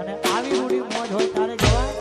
અને આવી રૂડી મોજ હોય તારે જવાય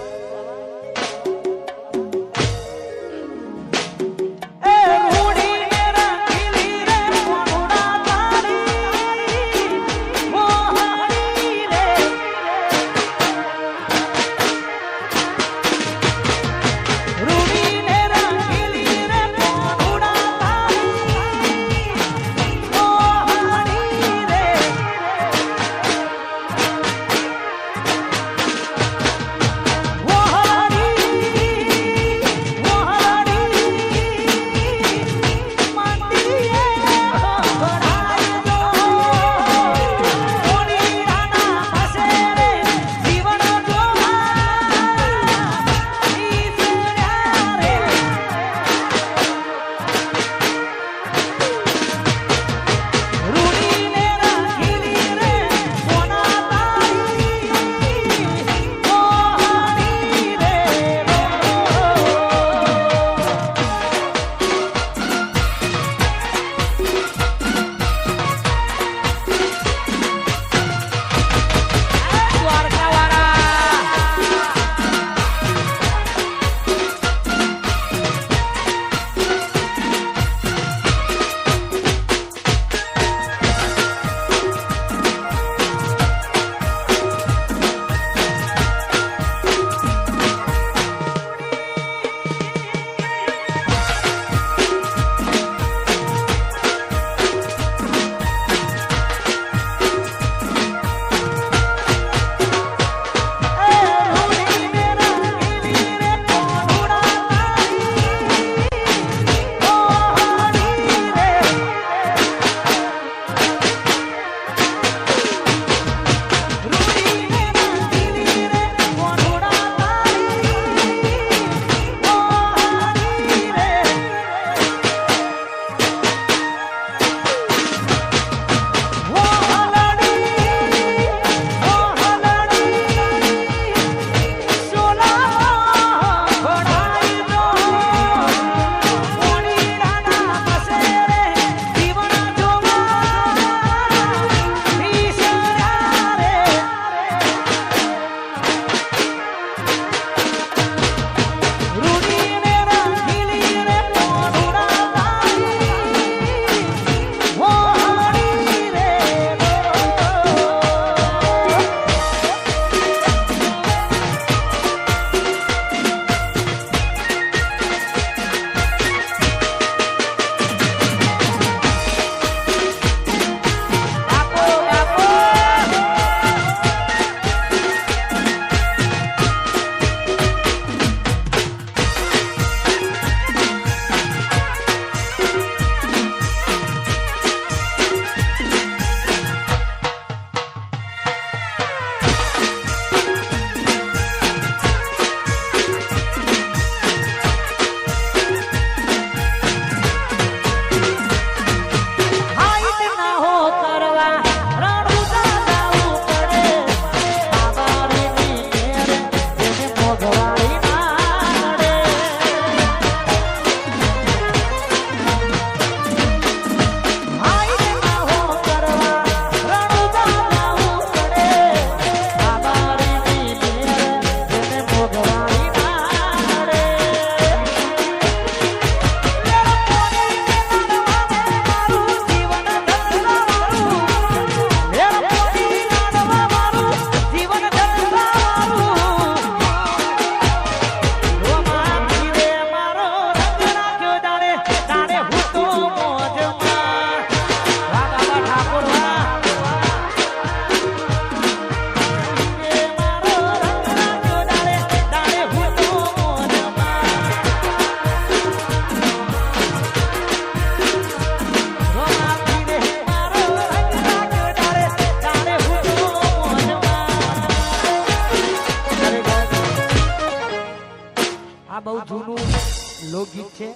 લોકગીત છે,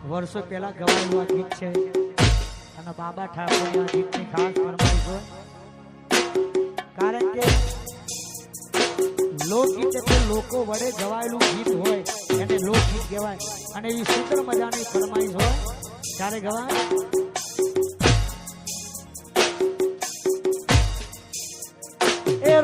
વર્ષો પહેલા ગવાયેલું આ ગીત છે અને બાબા ઠાકોરના ગીતની ખાસ ફરમાઈશ હોય. કારણ કે લોકગીત એટલે લોકો વડે ગવાયેલું ગીત હોય એને લોકગીત કહેવાય અને એ સુંદર મજાની ફરમાઈશ હોય ત્યારે ગવાય. એ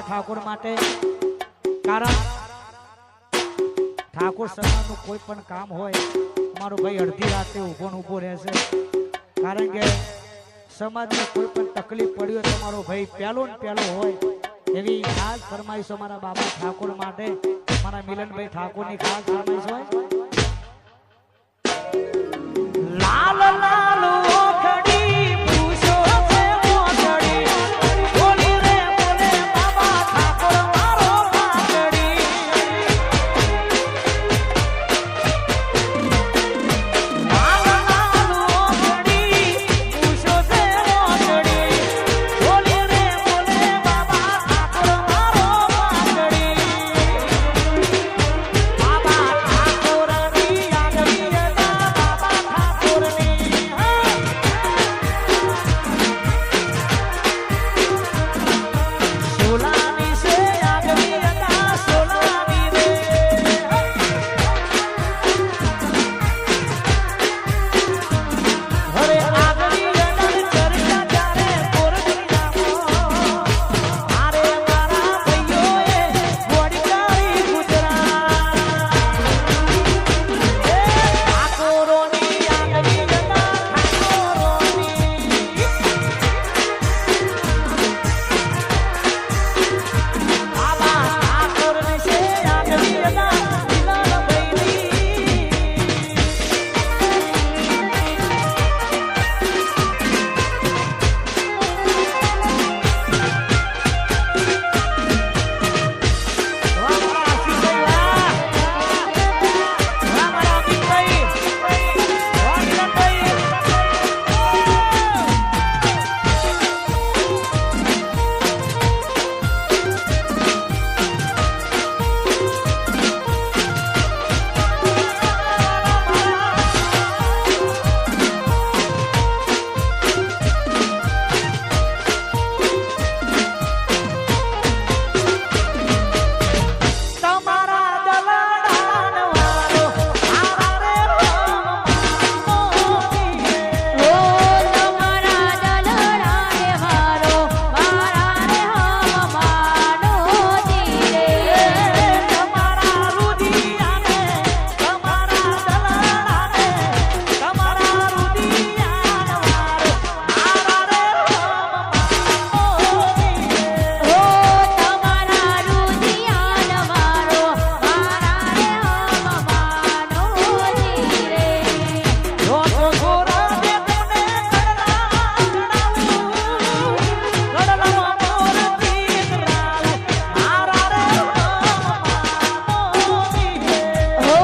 ઠાકોર માટે કારણ ઠાકોર સમાજનું કોઈ પણ કામ હોય અમારો ભાઈ અડધી રાતે ઊભો રહેશે કારણ કે સમાજને કોઈ પણ તકલીફ પડી હોય તમારો ભાઈ પહેલો ને પહેલો હોય એવી ખાસ ફરમાઈશ અમારા બાબા ઠાકોર માટે મારા મિલનભાઈ ઠાકોરની ખાસ ફરમાઈશ હોય લાલ લાલ ઓખડી પૂછો છે ઓખડી બોલી રે બોલે બાબા ઠાકોર મારો પાકડી લાલ લાલ ઓખડી પૂછો છે ઓખડી બોલી રે બોલે બાબા ઠાકોર મારો પાકડી બાબા ઠાકોરની આગવી સોલાની છે આગવી હતા સોલાની રે હરે આગવી અડર ચર્ચા ચારે પોરડી નામો મારે મારા ભાઈઓએ ગોડી કરી ગુજરાત ઠાકોરોની આગવી હતા ઠાકોરોની બાબા ઠાકોરની છે આગવી હતા મિલનભાઈની વાહ મારા આશીષભાઈ વાહ મારા અમિતભાઈ વાહ મિલનભાઈ તમારા દલાડાન વાળો આરા રે મોની ઓ તમારા દલડાને વારો મારા રે હમ માનો જીરે તમારા રુદિયાને તમારા દલાડાને તમારા રુદિયાન વાળો આરા રે મોની ઓ તમારા રુદિયાન વારો મારા રે હમ માનો જીરે રોજો ગોરા દે તને કડલા મોર પીતરાલ આરા રે મોની ઓ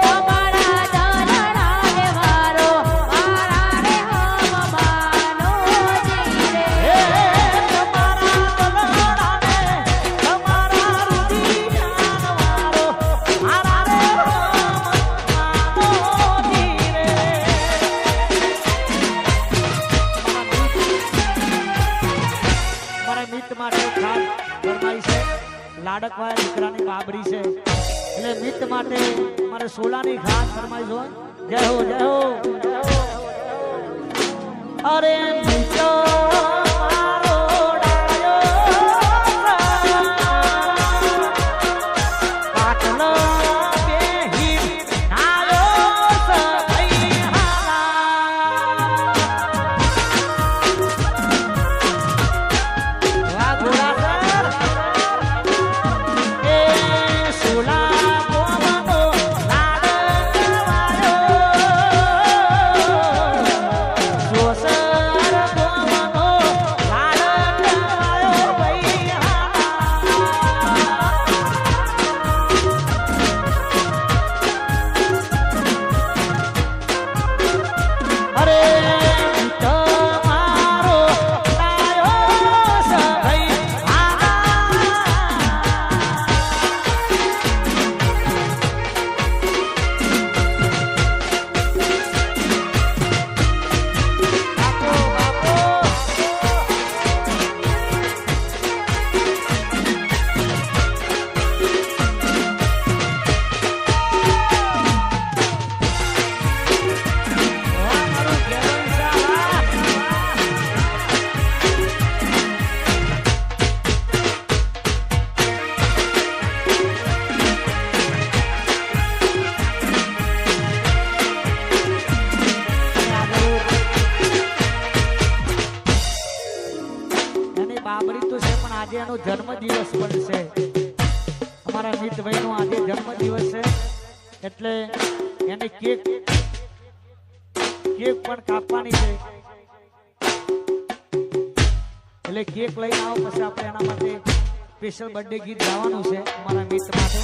તમારા દલડાને વારો મારા રે હમ માનો જીરે તમારા દલાડાને તમારા રુદિયાન વાળો આરા રે મોની મારા મિત માટે ખાસ ફરમાઈ છે લાડકવાળા દીકરાની બાબરી છે એટલે મિત માટે મારે સોલાની ખાસ ફરમાઈશ હોય જય હો જય હો જય હો અરે નીચો મારો ડાયો પાટલો બેહી નાયો સભઈ વાહ ઘોડા એ સુલા ગોમનો લાડ ગવાયો જોસર ગોમનો લાડ ગવાયો ભઈ અરે તમારો ડાયો સભઈ એની બાબરી તો છે પણ આજે એનો જન્મદિવસ પણ છે અમારા મિતભાઈનો આજે જન્મદિવસ છે એટલે એને કેક પણ કાપવાની છે એટલે કેક લઈને આવો પછી આપણે એના માટે સ્પેશિયલ બર્થડે ગીત ગાવાનું છે અમારા મિત માટે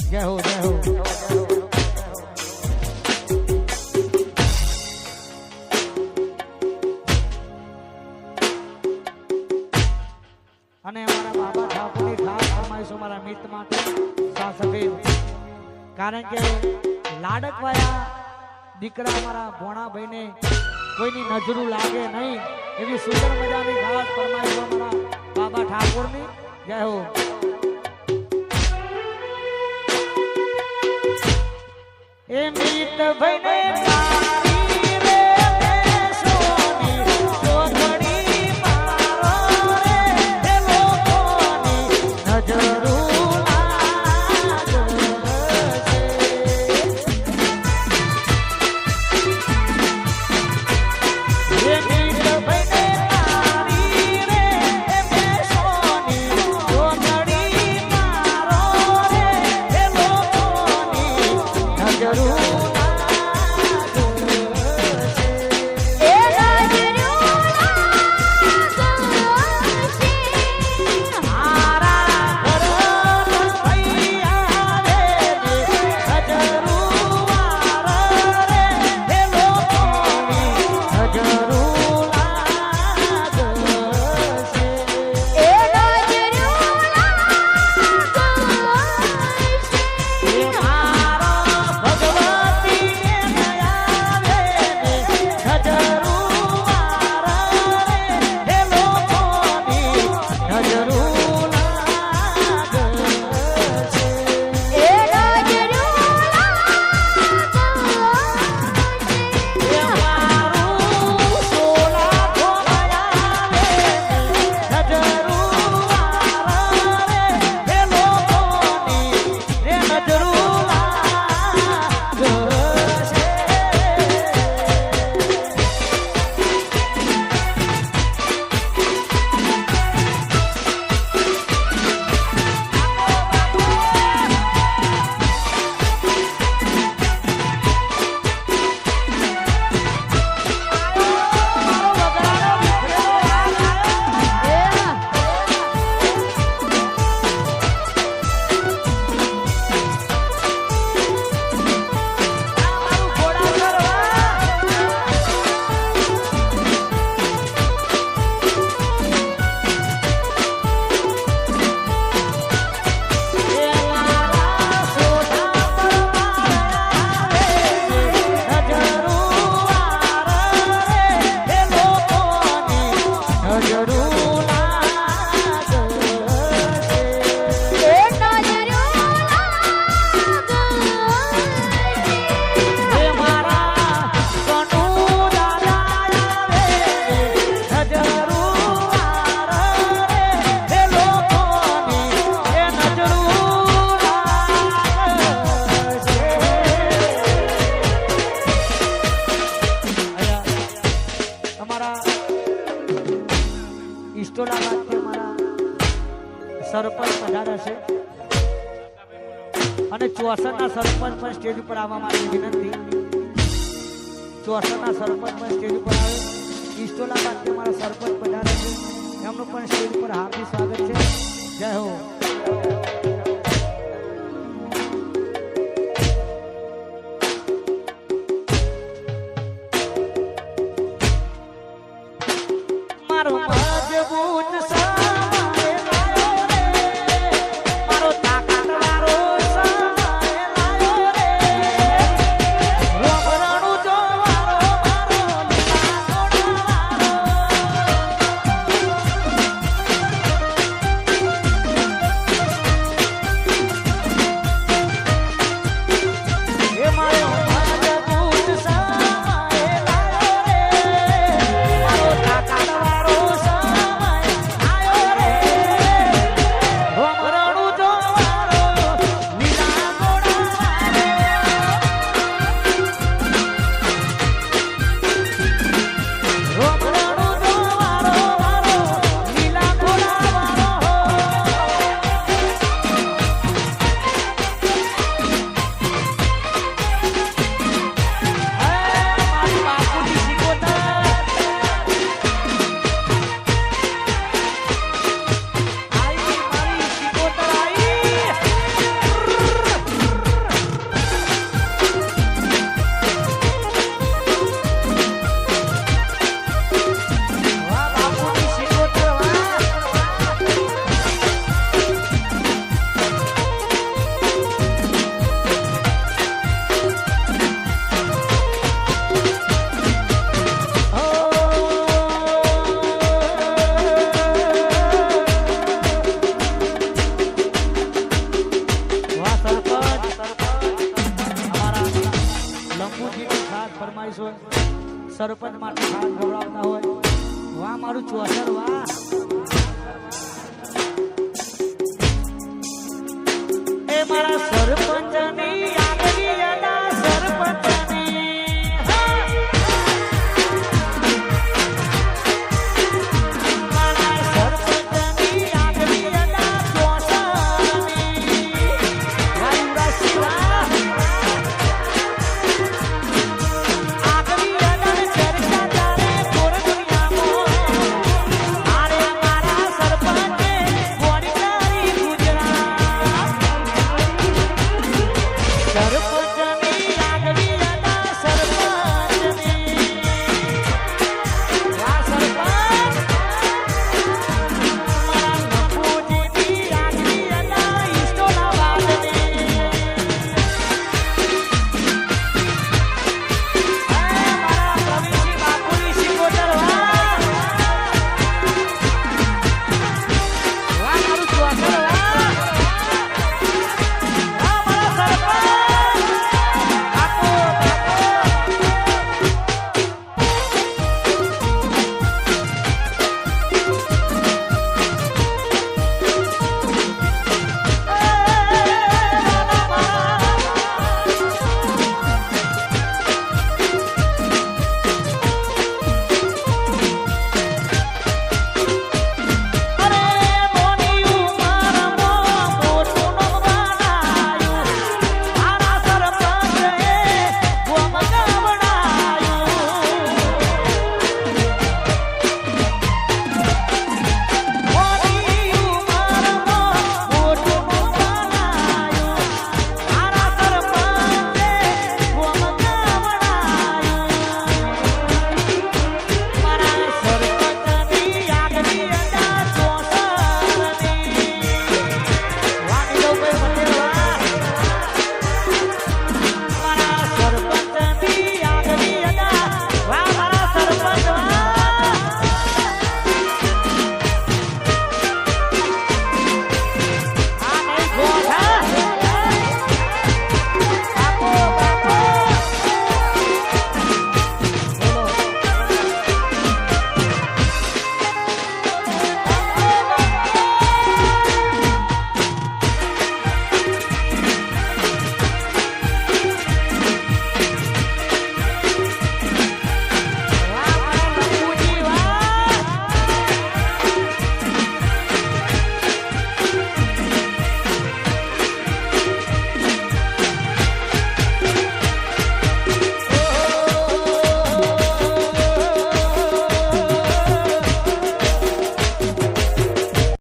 જય હો જય હો અને અમારા બાબા ઠાકોરની ખાસ ફરમાઈશો મારા મિત માટે સાસભેર કારણ કે લાડકવાયા દીકરા અમારા ભોણાભાઈને કોઈની નજરું લાગે નહીં એવી સુંદર મજાની ખાસ ફરમાઈશો અમારા બાબા ઠાકોરની જય હો એ મિત ભાઈને તારી રે સોની ચોઘડી મારો રે એ લોકોની નજરું લાગે છે એ મિત ભાઈને તારી રે એ સોની ચોઘડી મારો રે એ લોકોની નજરું લાગે અને ચોસરના સરપંચ પણ સ્ટેજ ઉપર આવવા માટે વિનંતી. ચોસરના સરપંચ પણ સ્ટેજ ઉપર આવે. ઈસ્ટોલા બાદ મારા સરપંચ પધારે છે, એમનું પણ સ્ટેજ પર હાર્દિક સ્વાગત છે. જય હો. મારો મજબૂત સામાએ લાયો રે, મારો તાકાતવાળો સામાએ લાયો રે. રોમરાણું જોવાળો મારો લીલા ઘોડાવાળો. એ મારો મજબૂત સામાએ લાયો રે, મારો તાકાતવાળો સામાએ લાયો રે. રોમરાણું જોવાળો લીલા ઘોડાવાળો. રોમરાણું જોવાળો મારો લીલા ઘોડાવાળો. મારી બાપુની સિકોતર. આઈ મારી સિકોતર આઈ. વાહ બાપુની સિકોતર વાહ. વાહ સરપંચ. અમારા લંબુજીની ખાસ ફરમાઈશ હોય, સરપંચ માટે ખાસ ગવડાવતા હોય. વાહ મારું ચોસર વાહ. એ મારા સરપંચની